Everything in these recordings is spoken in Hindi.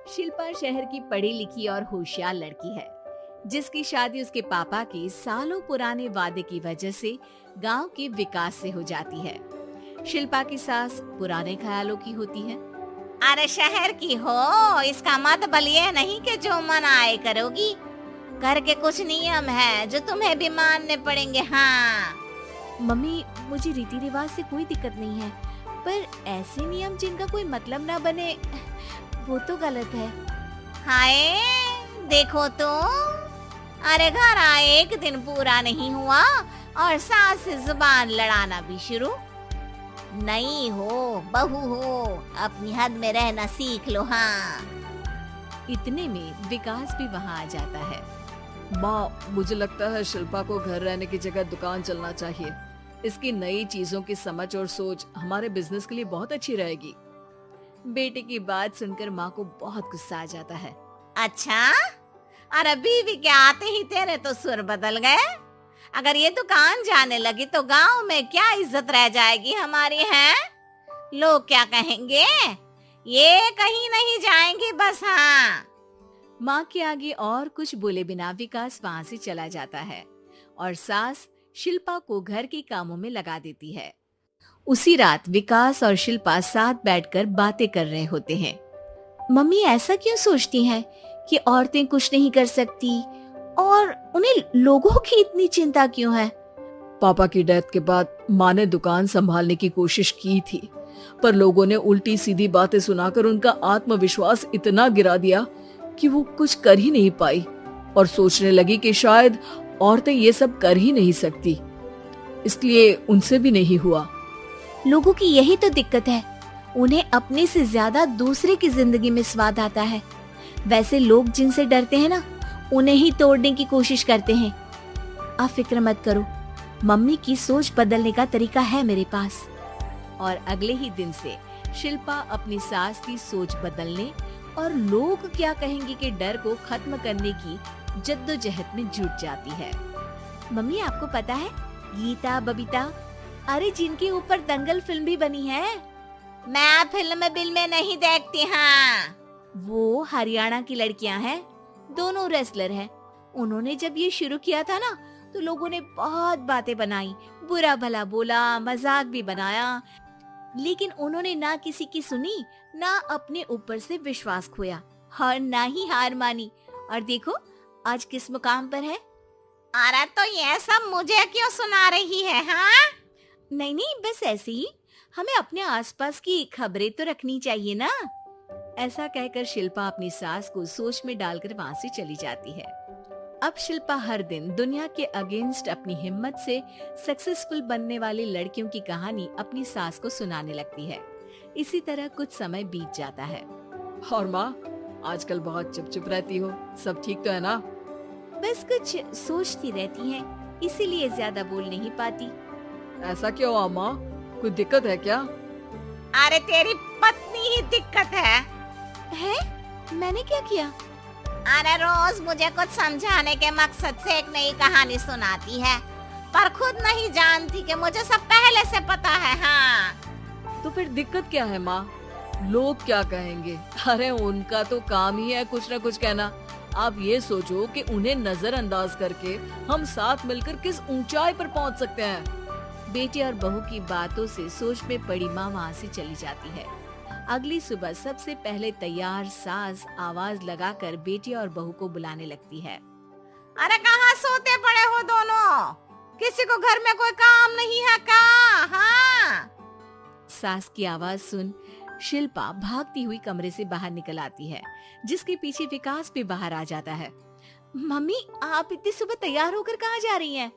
शिल्पा शहर की पढ़ी लिखी और होशियार लड़की है, जिसकी शादी उसके पापा के सालों पुराने वादे की वजह से गांव के विकास से हो जाती है। शिल्पा की सास पुराने ख्यालों की होती है। अरे शहर की हो, इसका मतलब ये नहीं कि जो मन आए करोगी। घर के कुछ नियम है जो तुम्हें भी मानने पड़ेंगे। हाँ मम्मी, मुझे रीति रिवाज से कोई दिक्कत नहीं है, पर ऐसे नियम जिनका कोई मतलब ना बने, वो तो गलत है। हाय, देखो तो, अरे घर आए एक दिन पूरा नहीं हुआ और सास से जुबान लड़ाना भी शुरू। नहीं हो, बहू हो, अपनी हद में रहना सीख लो। हाँ इतने में विकास भी वहाँ आ जाता है। माँ, मुझे लगता है शिल्पा को घर रहने की जगह दुकान चलना चाहिए। इसकी नई चीजों की समझ और सोच हमारे बिजनेस के लिए बहुत अच्छी रहेगी। बेटे की बात सुनकर माँ को बहुत गुस्सा आ जाता है। अच्छा, अरे बीवी के आते ही तेरे तो सुर बदल गए। अगर ये दुकान जाने लगी तो गांव में क्या इज्जत रह जाएगी हमारी? है लोग क्या कहेंगे? ये कहीं नहीं जाएंगे बस। हाँ माँ के आगे और कुछ बोले बिना विकास वहाँ से चला जाता है और सास शिल्पा को घर के कामों में लगा देती है। उसी रात विकास और शिल्पा साथ बैठकर बातें कर रहे होते हैं। मम्मी ऐसा क्यों सोचती हैं कि औरतें कुछ नहीं कर सकती, और उन्हें लोगों की इतनी चिंता क्यों है? पापा की डेथ के बाद माँ ने दुकान संभालने की कोशिश की थी, पर लोगों ने उल्टी सीधी बातें सुनाकर उनका आत्मविश्वास इतना गिरा दिया कि वो कुछ कर ही नहीं पाई और सोचने लगी कि शायद औरतें ये सब कर ही नहीं सकती, इसलिए उनसे भी नहीं हुआ। लोगों की यही तो दिक्कत है, उन्हें अपने से ज्यादा दूसरे की जिंदगी में स्वाद आता है। वैसे लोग जिनसे डरते हैं ना, उन्हें ही तोड़ने की कोशिश करते हैं। आप फिक्र मत करो, मम्मी की सोच बदलने का तरीका है मेरे पास। और अगले ही दिन से शिल्पा अपनी सास की सोच बदलने और लोग क्या कहेंगे के डर को खत्म करने की जद्दोजहद में जुट जाती है। मम्मी, आपको पता है गीता, बबीता, अरे जिनके ऊपर दंगल फिल्म भी बनी है। मैं फिल्म बिल में नहीं देखती। हाँ वो हरियाणा की लड़कियां हैं, दोनों रेसलर हैं। उन्होंने जब ये शुरू किया था ना, तो लोगों ने बहुत बातें बनाई, बुरा भला बोला, मजाक भी बनाया, लेकिन उन्होंने ना किसी की सुनी, ना अपने ऊपर से विश्वास खोया और ना ही हार मानी। और देखो आज किस मुकाम पर है। अरे तो ये सब मुझे क्यों सुना रही है? हाँ नहीं नहीं, बस ऐसे ही, हमें अपने आसपास की खबरें तो रखनी चाहिए ना। ऐसा कहकर शिल्पा अपनी सास को सोच में डालकर वहाँ से चली जाती है। अब शिल्पा हर दिन दुनिया के अगेंस्ट अपनी हिम्मत से सक्सेसफुल बनने वाली लड़कियों की कहानी अपनी सास को सुनाने लगती है। इसी तरह कुछ समय बीत जाता है। और माँ, आजकल बहुत चुप रहती हो, सब ठीक तो है ना? बस कुछ सोचती रहती हैं, इसीलिए ज्यादा बोल नहीं पाती। ऐसा क्यों हुआ माँ, कोई दिक्कत है क्या? अरे तेरी पत्नी ही दिक्कत है। मैंने क्या किया? अरे रोज मुझे कुछ समझाने के मकसद से एक नई कहानी सुनाती है, पर खुद नहीं जानती कि मुझे सब पहले से पता है। हाँ तो फिर दिक्कत क्या है माँ? लोग क्या कहेंगे? अरे उनका तो काम ही है कुछ न कुछ कहना। आप ये सोचो कि उन्हें नजरअंदाज करके हम साथ मिलकर किस ऊंचाई पर पहुंच सकते हैं। बेटे और बहू की बातों से सोच में पड़ी माँ वहाँ से चली जाती है। अगली सुबह सबसे पहले तैयार सास आवाज लगाकर बेटी और बहू को बुलाने लगती है। अरे कहाँ सोते पड़े हो दोनों? किसी को घर में कोई काम नहीं है क्या? हाँ सास की आवाज सुन शिल्पा भागती हुई कमरे से बाहर निकल आती है, जिसके पीछे विकास भी बाहर आ जाता है। मम्मी, आप इतनी सुबह तैयार होकर कहाँ जा रही हैं?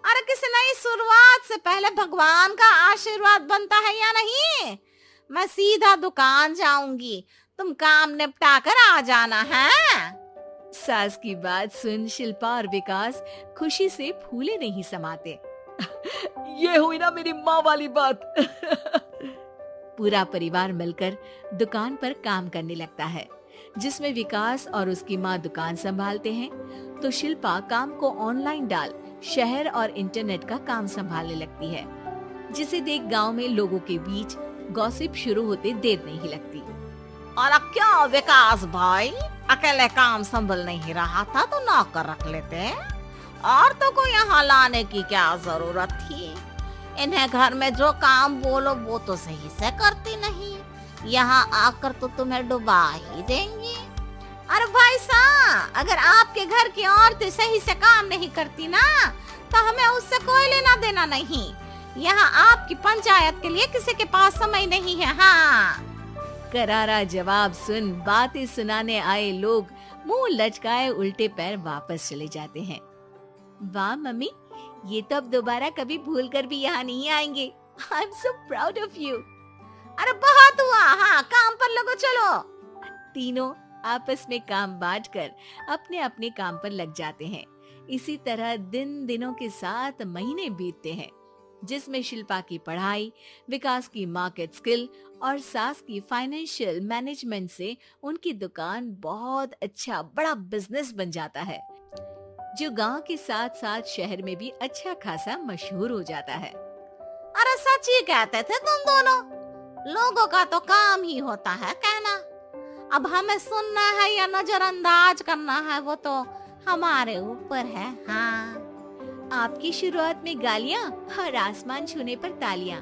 अरे किसी नई शुरुआत से पहले भगवान का आशीर्वाद बनता है या नहीं? मैं सीधा दुकान जाऊंगी, तुम काम निपटा कर आ जाना है। सास की बात सुन शिल्पा और विकास खुशी से फूले नहीं समाते। ये हुई ना मेरी माँ वाली बात। पूरा परिवार मिलकर दुकान पर काम करने लगता है, जिसमें विकास और उसकी माँ दुकान संभालते हैं, तो शिल्पा काम को ऑनलाइन डाल शहर और इंटरनेट का काम संभालने लगती है, जिसे देख गांव में लोगों के बीच गॉसिप शुरू होते देर नहीं लगती। और अब क्या विकास भाई, अकेले काम संभल नहीं रहा था तो नौकर रख लेते, और तो को यहाँ लाने की क्या जरूरत थी। इन्हें घर में जो काम बोलो वो तो सही से करती नहीं, यहाँ आकर तो तुम्हें डुबा ही देंगी। अरे भाई साहब, अगर आपके घर की औरतें सही से काम नहीं करती ना तो हमें उससे कोई लेना देना नहीं। यहाँ आपकी पंचायत के लिए किसी के पास समय नहीं है। हाँ, करारा जवाब सुन बातें सुनाने आए लोग मुंह लचकाए उल्टे पैर वापस चले जाते हैं। वाह मम्मी, ये तो अब दोबारा कभी भूल कर भी यहाँ नहीं आएंगे। I am so proud of you. अरे बहुत हुआ, हाँ काम पर लगो चलो। तीनों आपस में काम बांटकर अपने अपने काम पर लग जाते हैं। इसी तरह दिनों के साथ महीने बीतते हैं, जिसमें शिल्पा की पढ़ाई, विकास की मार्केट स्किल और सास की फाइनेंशियल मैनेजमेंट से उनकी दुकान बहुत अच्छा बड़ा बिजनेस बन जाता है, जो गांव के साथ साथ शहर में भी अच्छा खासा मशहूर हो जाता है। अरे सच ही कहते थे तुम दोनों, लोगों का तो काम ही होता है कहना। अब हमें सुनना है या नजरअंदाज करना है वो तो हमारे ऊपर है। हाँ, आपकी शुरुआत में गालियाँ और आसमान छूने पर तालियां,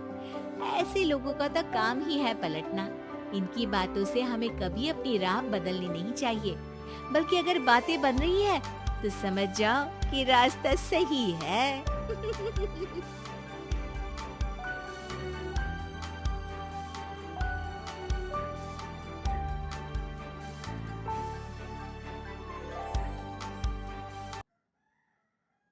ऐसे लोगों का तो काम ही है पलटना। इनकी बातों से हमें कभी अपनी राह बदलनी नहीं चाहिए, बल्कि अगर बातें बन रही है तो समझ जाओ कि रास्ता सही है।